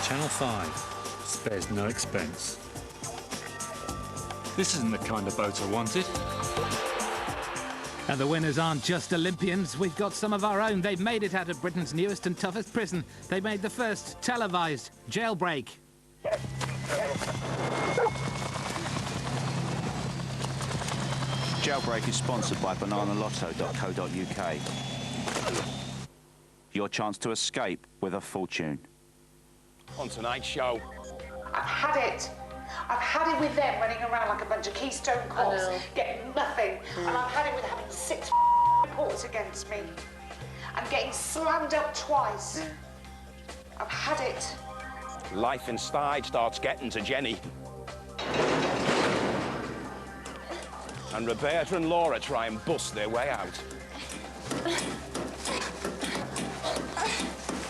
Channel 5 spares no expense. This isn't the kind of boat I wanted. And the winners aren't just Olympians. We've got some of our own. They've made it out of Britain's newest and toughest prison. They made the first televised Jailbreak. Jailbreak is sponsored by bananalotto.co.uk. Your chance to escape with a fortune. On tonight's show. I've had it. I've had it with them running around like a bunch of Keystone cops, getting nothing. And I've had it with having 6 reports against me and getting slammed up twice. I've had it. Life in Stayt starts getting to Jenny. And Roberta and Laura try and bust their way out.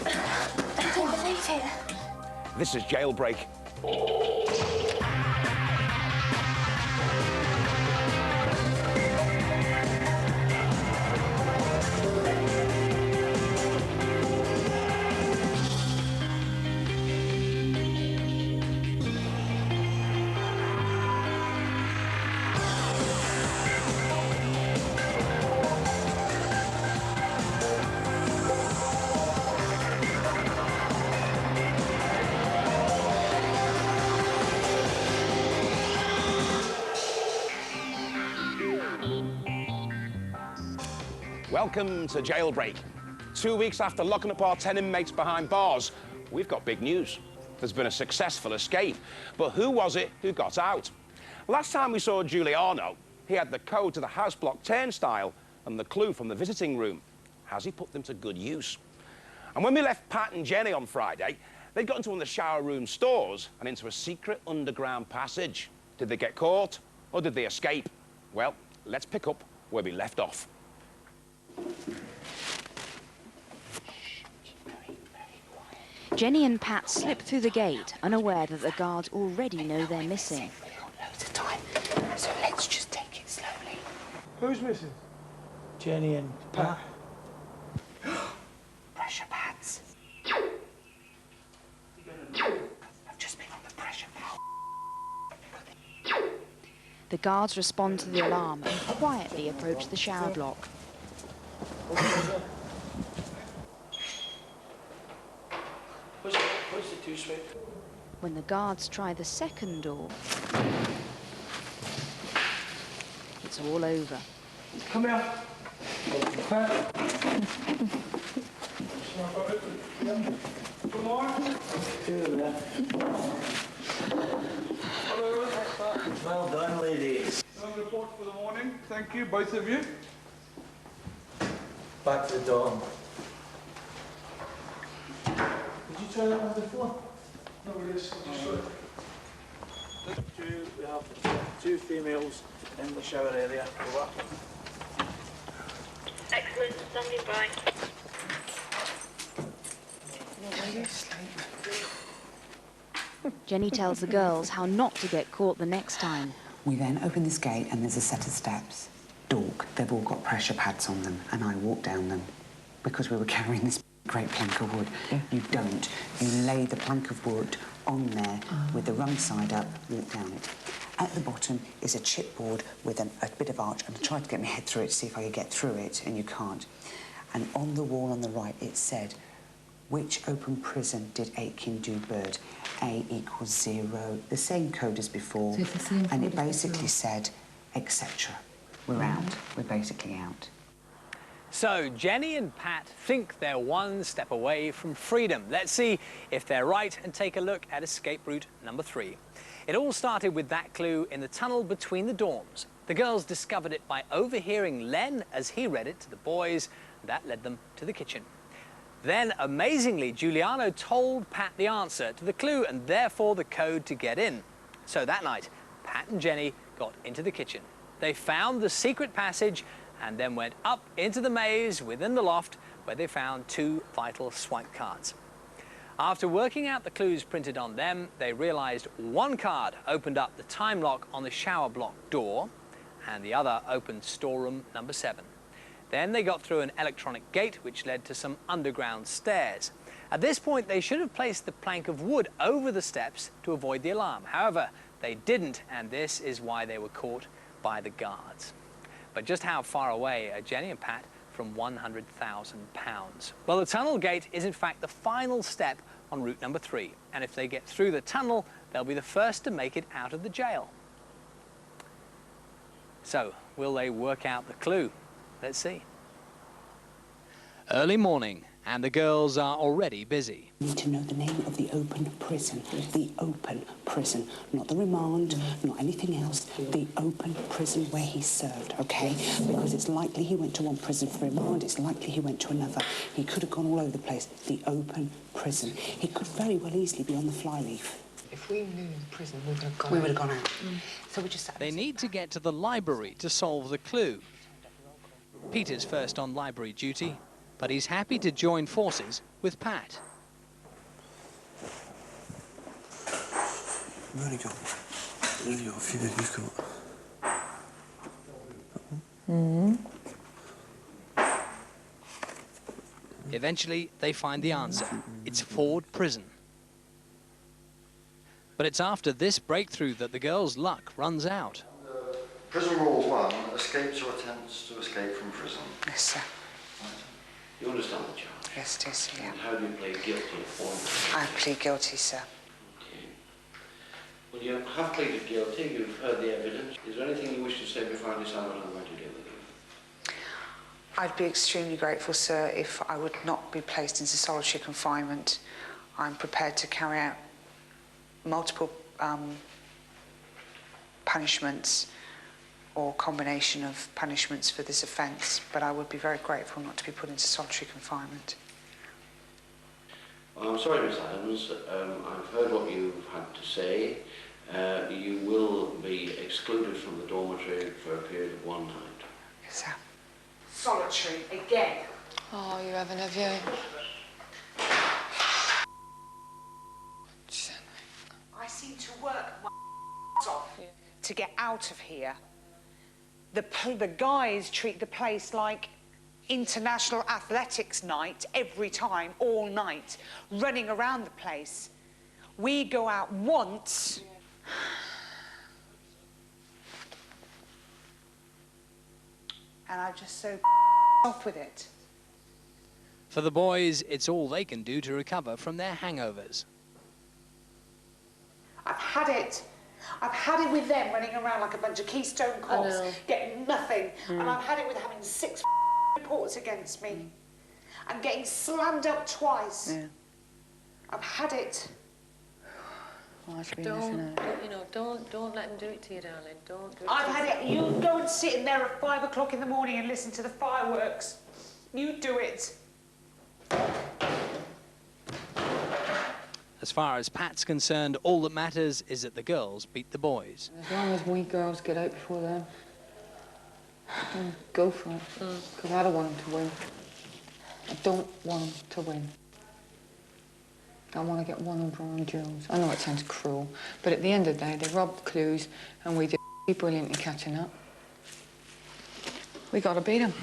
I don't believe it. This is Jailbreak. Welcome to Jailbreak. 2 weeks after locking up our 10 inmates behind bars, we've got big news. There's been a successful escape. But who was it who got out? Last time we saw Giuliano, he had the code to the house block turnstile and the clue from the visiting room. Has he put them to good use? And when we left Pat and Jenny on Friday, they'd got into one of the shower room stores and into a secret underground passage. Did they get caught or did they escape? Well, let's pick up where we left off. Jenny and Pat slip through the gate, unaware that the guards already know they're missing. We've got loads of time, so let's just take it slowly. Who's missing? Jenny and Pat. Pressure pads. I've just been on the pressure pad. The guards respond to the alarm and quietly approach the shower block. Push the 2 straight. When the guards try the second door, it's all over. Come here. Pat. Come on. Well done, ladies. Report for the morning. Thank you, both of you. Back to the dorm. Did you try that one before? No, it is. We have 2 females in the shower area. Over. Excellent, standing by. Jenny tells the girls how not to get caught the next time. We then open this gate and there's a set of steps. Dork, they've all got pressure pads on them and I walk down them because we were carrying this great plank of wood. Yeah. You don't. You lay the plank of wood on there with the wrong side up, walk down it. At the bottom is a chipboard with a bit of arch, and I tried to get my head through it to see if I could get through it, and you can't. And on the wall on the right, it said, which open prison did Aitken do bird? A equals 0, the same code as before. So it's the same and it basically said, etc. We're out. We're basically out. So, Jenny and Pat think they're one step away from freedom. Let's see if they're right and take a look at escape route number 3. It all started with that clue in the tunnel between the dorms. The girls discovered it by overhearing Len as he read it to the boys. That led them to the kitchen. Then, amazingly, Giuliano told Pat the answer to the clue and therefore the code to get in. So that night, Pat and Jenny got into the kitchen. They found the secret passage and then went up into the maze within the loft where they found 2 vital swipe cards. After working out the clues printed on them, they realised one card opened up the time lock on the shower block door and the other opened storeroom number 7. Then they got through an electronic gate which led to some underground stairs. At this point, they should have placed the plank of wood over the steps to avoid the alarm. However, they didn't, and this is why they were caught by the guards. But just how far away are Jenny and Pat from £100,000? Well, the tunnel gate is in fact the final step on route number 3, and if they get through the tunnel, they'll be the first to make it out of the jail. So, will they work out the clue? Let's see. Early morning, and the girls are already busy. You need to know the name of the open prison. The open prison. Not the remand, not anything else. The open prison where he served, OK? Because it's likely he went to one prison for remand, it's likely he went to another. He could have gone all over the place. The open prison. He could very well easily be on the flyleaf. If we knew the prison, we would have gone out. We would have gone out. So we just... They need to get to the library to solve the clue. Peter's first on library duty, but he's happy to join forces with Pat. We've only got a few that you've got. Eventually, they find the answer. It's Ford Prison. But it's after this breakthrough that the girls' luck runs out. Prison Rule 1, escapes or attempts to escape from prison. Yes, sir. You understand the charge? Yes, it is, yeah. And how do you plead guilty or I plead guilty, sir. Okay. Well, you have pleaded guilty, you've heard the evidence. Is there anything you wish to say before I decide what I'm going to do with you? I'd be extremely grateful, sir, if I would not be placed into solitary confinement. I'm prepared to carry out multiple punishments or combination of punishments for this offence, but I would be very grateful not to be put into solitary confinement. Well, I'm sorry, Miss Adams. I've heard what you've had to say. You will be excluded from the dormitory for a period of 1 night. Yes, sir. Solitary again. Oh, you haven't, have you? I seem to work my off to get out of here. The guys treat the place like international athletics night every time, all night, running around the place. We go out once. And I'm just so off with it. For the boys, it's all they can do to recover from their hangovers. I've had it. I've had it with them running around like a bunch of Keystone cops, getting nothing. And I've had it with having 6 reports against me and getting slammed up twice. Yeah. I've had it. Don't let them do it to you, darling. Don't do it. I've had it. You go and sit in there at 5 o'clock in the morning and listen to the fireworks. You do it. As far as Pat's concerned, all that matters is that the girls beat the boys. As long as we girls get out before them, go for it. Because I don't want them to win. I don't want them to win. I want to get one over on Jones. I know it sounds cruel, but at the end of the day, they robbed clues and we did brilliant in catching up. We got to beat them.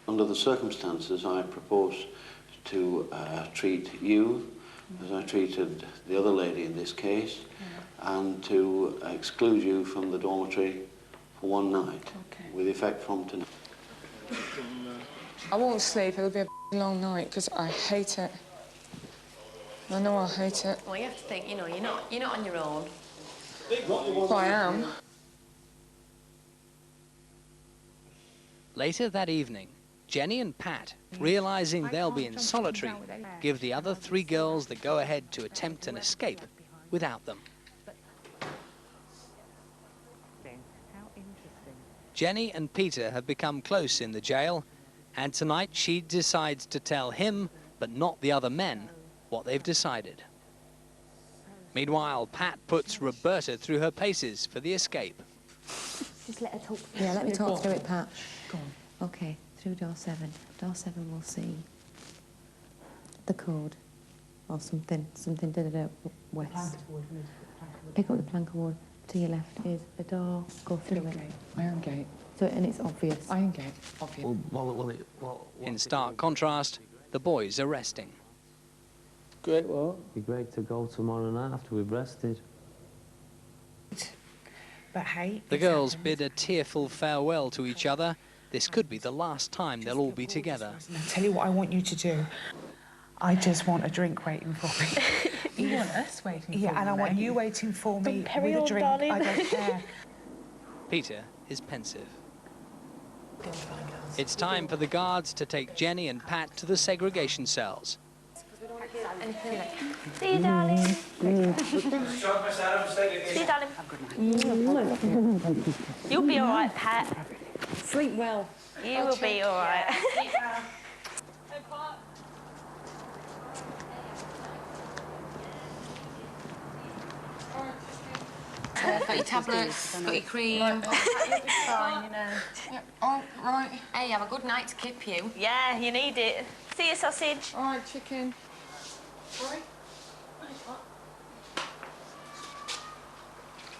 Under the circumstances, I propose to treat you as I treated the other lady in this case, and to exclude you from the dormitory for 1 night, with effect from tonight. I won't sleep. It'll be a long night because I hate it. I know I hate it. Well, you have to think. You know, you're not on your own. Well, I am. Later that evening, Jenny and Pat, realising they'll be in solitary, give the other 3 girls the go-ahead to attempt an escape without them. Jenny and Peter have become close in the jail, and tonight she decides to tell him, but not the other men, what they've decided. Meanwhile, Pat puts Roberta through her paces for the escape. Just let her talk. Yeah, let me talk through it, Pat. Go on. OK, through door 7. Door 7 will see the code or something da-da-da west. Pick up the plank of wood to your left is a door. Go through it. Iron gate. So, and it's obvious. Iron gate. Obvious. In stark contrast, the boys are resting. Great, well, it'd be great to go tomorrow night after we've rested. But hey, The girls bid a tearful farewell to each other. This could be the last time they'll all be together. I'll tell you what I want you to do. I just want a drink waiting for me. You want us waiting for you? Yeah, and I want you waiting for me Don't carry with a on, drink. darling. I don't care. Peter is pensive. It's time for the guards to take Jenny and Pat to the segregation cells. See you, darling. See you, darling. You'll be all right, Pat. Sleep well. You will be all right. Got your tablets, got your cream. You'll be fine, you know. Yep. Oh, right. Hey, have a good night to keep you. Yeah, you need it. See you, sausage. All right, chicken. Sorry?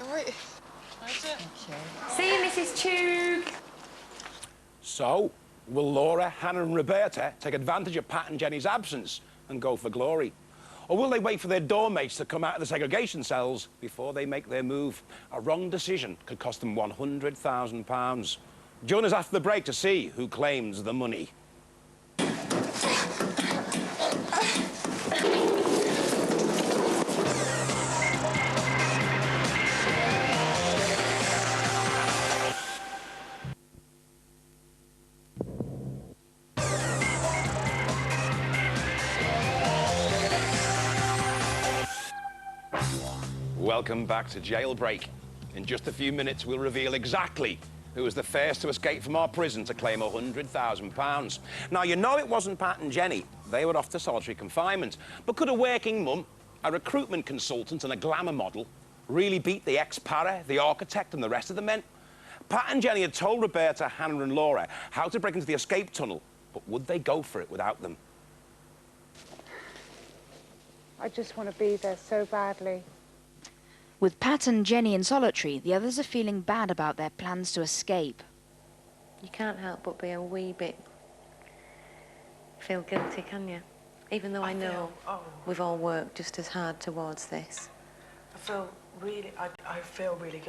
All right. That's it. See you, Mrs. Chug. So, will Laura, Hannah and Roberta take advantage of Pat and Jenny's absence and go for glory? Or will they wait for their doormates to come out of the segregation cells before they make their move? A wrong decision could cost them £100,000. Join us after the break to see who claims the money. Welcome back to Jailbreak. In just a few minutes, we'll reveal exactly who was the first to escape from our prison to claim £100,000. Now, you know it wasn't Pat and Jenny. They were off to solitary confinement. But could a working mum, a recruitment consultant and a glamour model really beat the ex-para, the architect and the rest of the men? Pat and Jenny had told Roberta, Hannah and Laura how to break into the escape tunnel, but would they go for it without them? I just want to be there so badly. With Pat and Jenny in solitary, the others are feeling bad about their plans to escape. You can't help but be a wee bit... feel guilty, can you? Even though I know we've all worked just as hard towards this. I feel really guilty. I felt really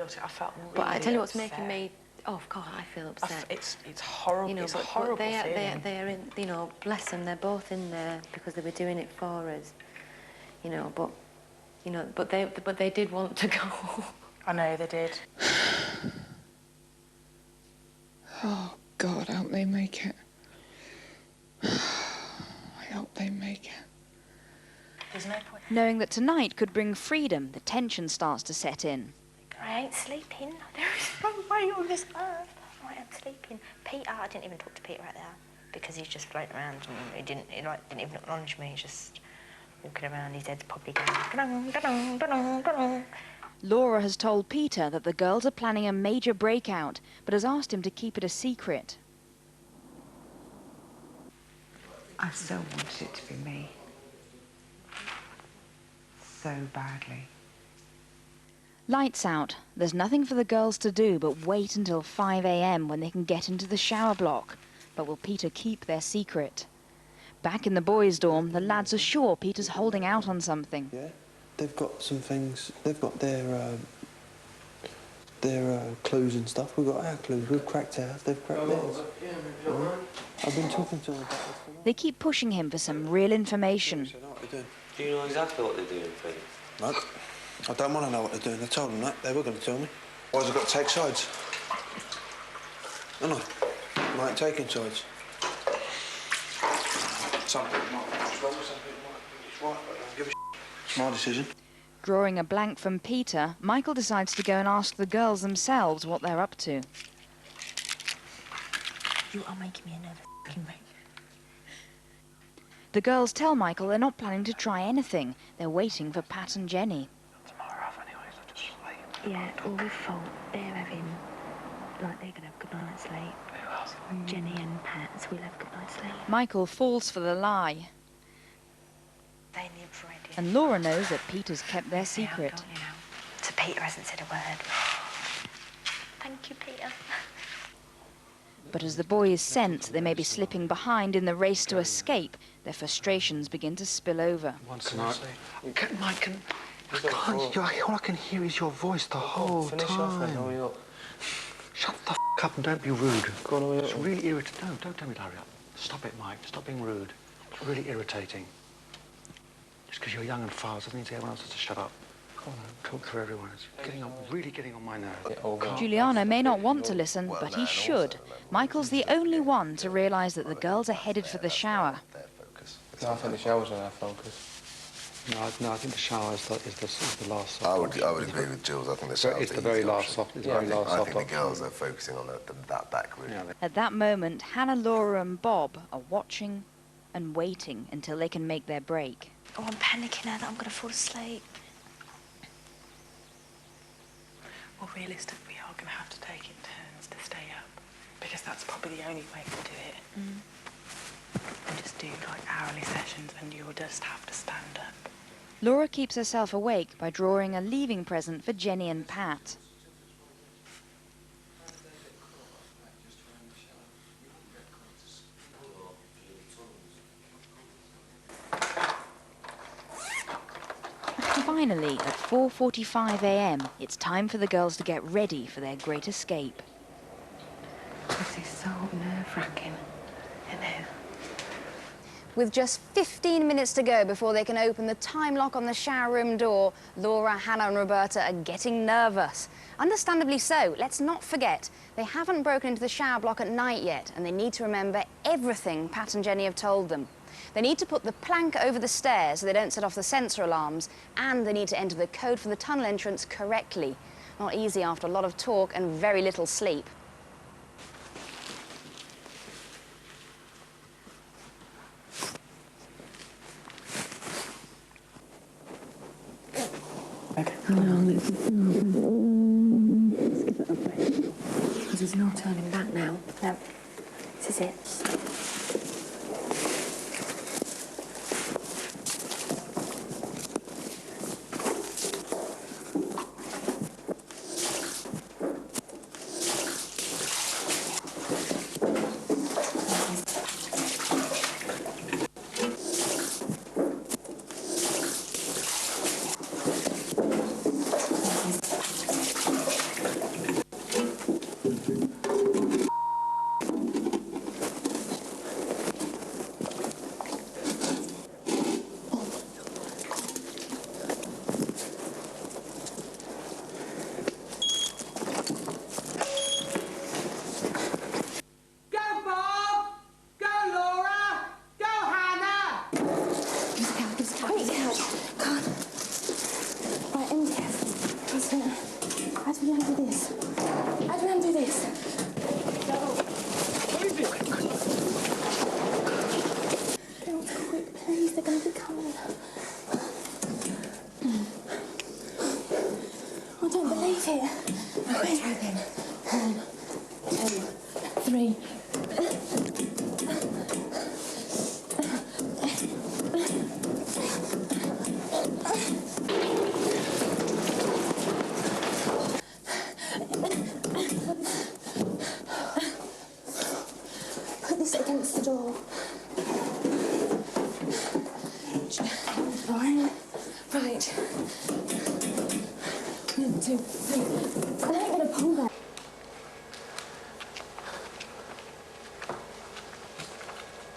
But I tell you what's upset. making me... Oh, of course, I feel upset. It's horrible. You know, it's a but horrible they're feeling. in, you know, bless them, they're both in there because they were doing it for us. You know, but... You know, but they did want to go. I know they did. Oh, God, I hope they make it. I hope they make it. There's no point. Knowing that tonight could bring freedom, the tension starts to set in. I ain't sleeping. There is no way on this earth I am sleeping. Peter, I didn't even talk to Peter right there because he's just floating around and he didn't even acknowledge me. He's just walking around. His head's probably going. Da-dong, da-dong, da-dong. Laura has told Peter that the girls are planning a major breakout, but has asked him to keep it a secret. I so wanted it to be me. So badly. Lights out. There's nothing for the girls to do but wait until 5 a.m. when they can get into the shower block. But will Peter keep their secret? Back in the boys' dorm, the lads are sure Peter's holding out on something. Yeah, they've got some things. They've got their clues and stuff. We've got our clues. We've cracked ours. They've cracked theirs. I've been talking to them about this. They keep pushing him for some real information. Do you know exactly what they're doing, Pete? No, I don't want to know what they're doing. I told them that. They were going to tell me. Why have I got to take sides? No, I ain't taking sides. Some people might think it's wrong, some people might think it's right, but I don't give a shit. It's my decision. Drawing a blank from Peter, Michael decides to go and ask the girls themselves what they're up to. You are making me a nervous wreck. The girls tell Michael they're not planning to try anything. They're waiting for Pat and Jenny. Yeah, all we thought they're having, like they're going to have a good night's sleep. Jenny and Pat, so we'll have a good night's sleep. Michael falls for the lie. They need for idea. And Laura knows that Peter's kept their secret. To Peter hasn't said a word. Thank you, Peter. But as the boys sense they may be slipping behind in the race to escape, their frustrations begin to spill over. Mike, all I can hear is your voice the whole time. Shut the f up and don't be rude. Go on, it's really irritating. No, don't tell me to hurry up. Stop it, Mike. Stop being rude. It's really irritating. Just because you're young and fast doesn't mean everyone else has to shut up. Go on, talk through everyone. It's really getting on my nerves. Giuliano may not want to listen, but he should. Michael's the only one to realise that the girls are headed for the shower. No, I think the shower's on our focus. No, I think the shower is the last soft. I would agree with Jules. I think the shower is the very last soft. It's the very last soft. I think the girls are focusing on that back route. Yeah. At that moment, Hannah, Laura and Bob are watching and waiting until they can make their break. Oh, I'm panicking now that I'm going to fall asleep. Well, realistically, we are going to have to take it turns to stay up, because that's probably the only way to do it. And just do like hourly sessions, and you'll just have to stand up. Laura keeps herself awake by drawing a leaving present for Jenny and Pat. Finally, at 4:45 a.m, it's time for the girls to get ready for their great escape. This is so nerve-wracking. I know. With just 15 minutes to go before they can open the time lock on the shower room door, Laura, Hannah and Roberta are getting nervous. Understandably so. Let's not forget, they haven't broken into the shower block at night yet, and they need to remember everything Pat and Jenny have told them. They need to put the plank over the stairs so they don't set off the sensor alarms, and they need to enter the code for the tunnel entrance correctly. Not easy after a lot of talk and very little sleep. Okay. Let's give it a breath. There's no turning back now. No. This is it.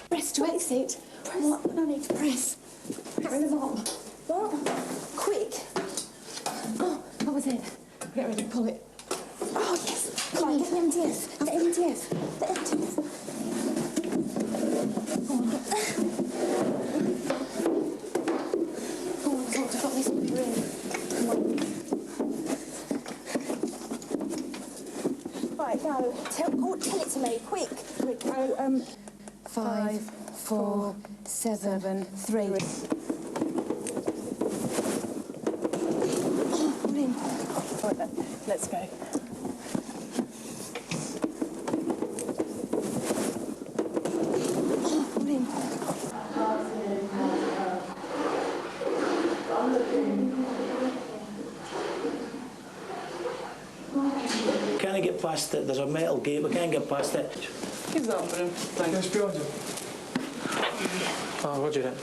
Press to exit. Press. What? No need to press. Get rid of the lock. What? Quick. Oh, what was it? Get ready, pull it. Oh, yes. Come on, get the MDF. The MDF. The MDF. Go on. Go on, I've got this in the room. Come on. Right, go. Tell it to me, quick. Quick, go, 5, 4, 7, 3. Oh, right then, let's go. get past it. There's a metal gate, we can't get past it. Keep that for him. Thanks. Just behind you. Oh, roger that.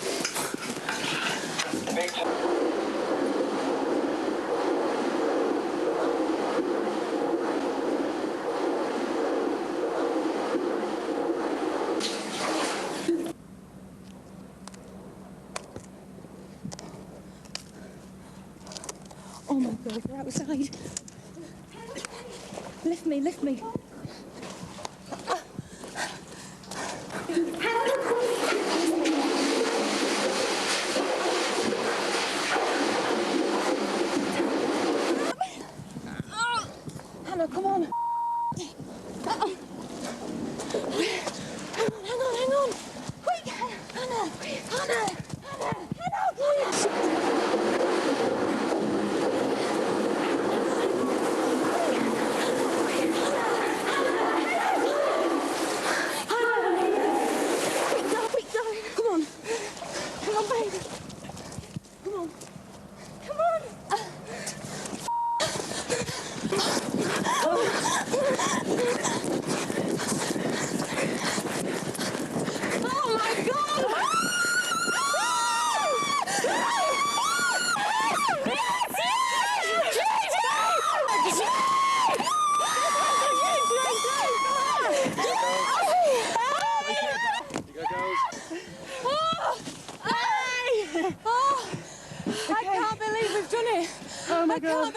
Oh my God, we're outside. Lift me, lift me. Hannah, come on. Hang on. Quick, Hannah, please. I can't believe we've done it. Oh my God.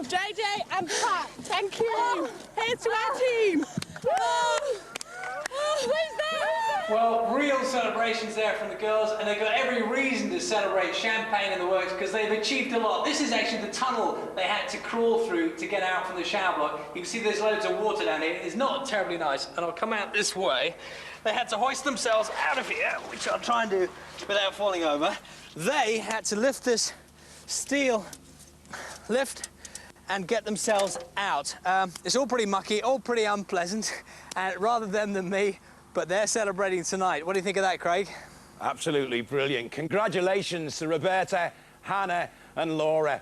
JJ and Pat, thank you. Here's to our team. Who's there? Well, real celebrations there from the girls, and they've got every reason to celebrate. Champagne in the works, because they've achieved a lot. This is actually the tunnel they had to crawl through to get out from the shower block. You can see there's loads of water down here. It's not terribly nice, and I'll come out this way. They had to hoist themselves out of here, which I'll try and do without falling over. They had to lift this steel lift and get themselves out. It's all pretty mucky, all pretty unpleasant, and rather them than me, but they're celebrating tonight. What do you think of that, Craig? Absolutely brilliant. Congratulations to Roberta, Hannah and Laura.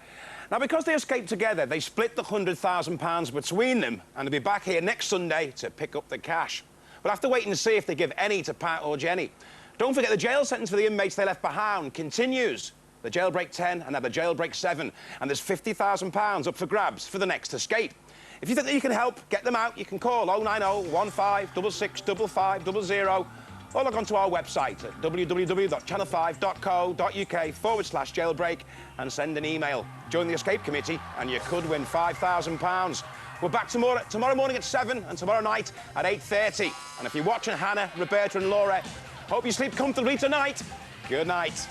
Now, because they escaped together, they split the £100,000 between them, and they'll be back here next Sunday to pick up the cash. We'll have to wait and see if they give any to Pat or Jenny. Don't forget the jail sentence for the inmates they left behind continues. The Jailbreak 10 and now the Jailbreak 7. And there's £50,000 up for grabs for the next escape. If you think that you can help get them out, you can call 090 15 66 5500 or log on to our website at www.channel5.co.uk/jailbreak and send an email. Join the escape committee and you could win £5,000. We're back tomorrow morning at 7 and tomorrow night at 8:30. And if you're watching Hannah, Roberta and Laura, hope you sleep comfortably tonight. Good night.